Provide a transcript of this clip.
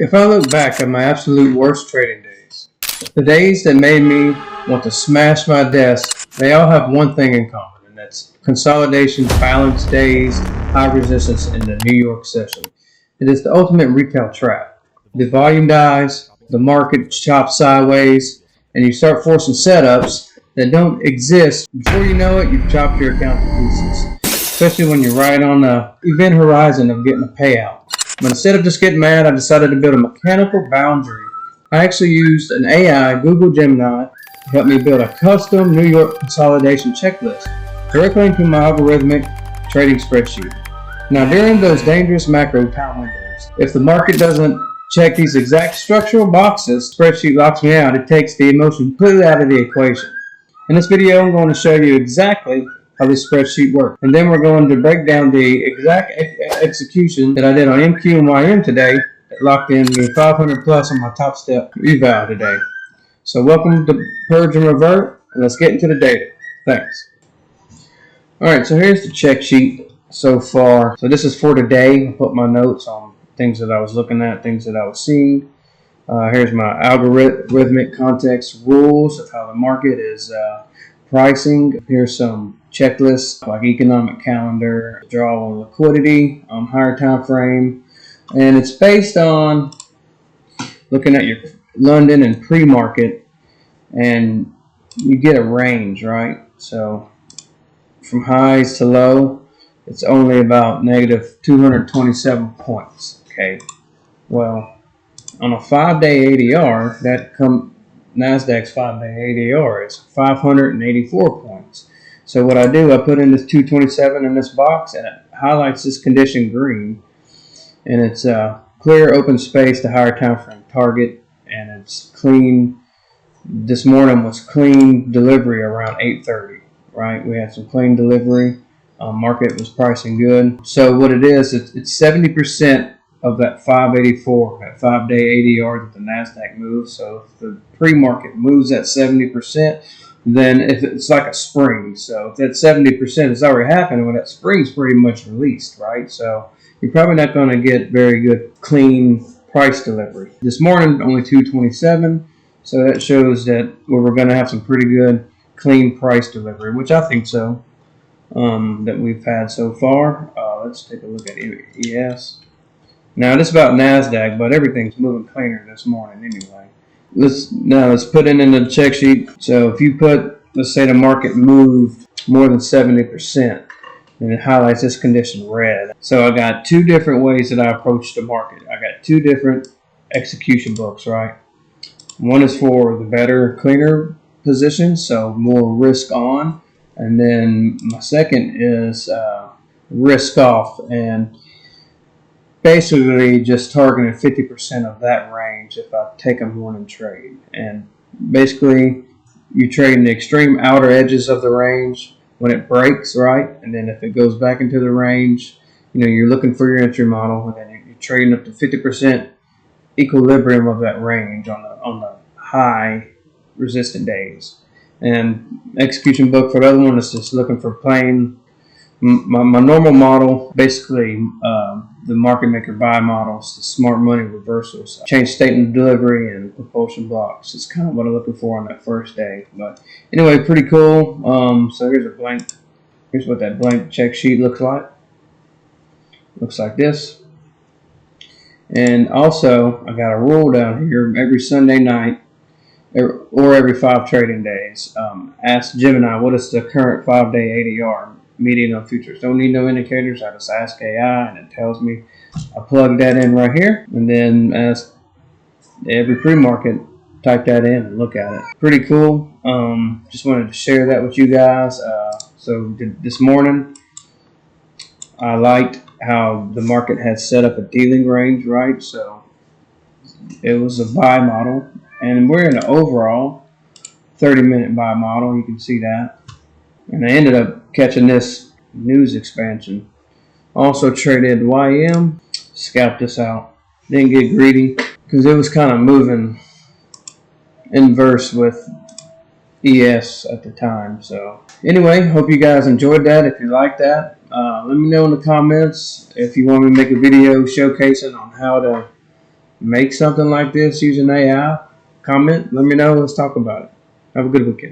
If I look back at my absolute worst trading days, the days that made me want to smash my desk, they all have one thing in common, and that's consolidation, balance days, high resistance in the New York session. It is the ultimate retail trap. The volume dies, the market chops sideways, and you start forcing setups that don't exist. Before you know it, you've chopped your account to pieces, especially when you're right on the event horizon of getting a payout. But instead of just getting mad, I decided to build a mechanical boundary. I actually used an AI, Google Gemini, to help me build a custom New York Consolidation Checklist directly into my algorithmic trading spreadsheet. Now, during those dangerous macro time windows, if the market doesn't check these exact structural boxes, the spreadsheet locks me out. It takes the emotion completely out of the equation. In this video, I'm going to show you exactly how this spreadsheet works. And then we're going to break down the exact execution that I did on MNQ and MYM today that locked in me 500 plus on my Topstep eval today. So welcome to Purge and Revert, and let's get into the data. Thanks. Alright, so here's the check sheet so far. So this is for today. I put my notes on things that I was looking at, things that I was seeing. Here's my algorithmic context rules of how the market is pricing. Here's some checklists like economic calendar, draw on liquidity, higher time frame, and it's based on looking at your London and pre-market, and you get a range, right? So from highs to low, it's only about negative 227 points. Okay, well, on a 5-day ADR, Nasdaq's 5-day ADR is 584 points. So what I do, I put in this 227 in this box, and it highlights this condition green, and it's clear open space to higher time frame target, and it's clean. This morning was clean delivery around 8:30, right? We had some clean delivery. Market was pricing good. So what it is, it's 70% of that 584, that 5-day ADR that the Nasdaq moves. So if the pre-market moves at 70%, then if it's like a spring. So if that 70% has already happened, well, that spring's pretty much released, right? So you're probably not going to get very good clean price delivery. This morning, only 227. So that shows that we're going to have some pretty good clean price delivery, which I think so, that we've had so far. Let's take a look at ES. Now, this is about Nasdaq, but everything's moving cleaner this morning anyway. Let's put it in the check sheet. So if you put, let's say the market moved more than 70%, and it highlights this condition red. So I got two different ways that I approach the market. I got two different execution books, right? One is for the better, cleaner position, so more risk on. And then my second is risk off, and basically just targeting 50% of that range if I take a morning trade. And basically you trade in the extreme outer edges of the range when it breaks, right? And then if it goes back into the range, you're looking for your entry model, and then you're trading up to 50% equilibrium of that range on the high resistant days. And execution book for the other one is just looking for plain. My normal model, basically the market maker buy models, the smart money reversals, change statement delivery, and propulsion blocks. It's kind of what I'm looking for on that first day. But anyway, pretty cool. So here's what that blank check sheet looks like. Looks like this. And also, I got a rule down here every Sunday night, or every 5 trading days. Ask Gemini, what is the current 5-day ADR? Median on futures. Don't need no indicators. I just ask AI, and it tells me. I plug that in right here, and then ask every pre-market, type that in and look at it. Pretty cool. Just wanted to share that with you guys. So this morning, I liked how the market had set up a dealing range, right? So it was a buy model, and we're in an overall 30-minute buy model. You can see that. And I ended up catching this news expansion. Also traded YM, scalped this out. Didn't get greedy because it was kind of moving inverse with ES at the time. So anyway, hope you guys enjoyed that. If you like that, let me know in the comments if you want me to make a video showcasing on how to make something like this using AI, comment, let me know, let's talk about it. Have a good weekend.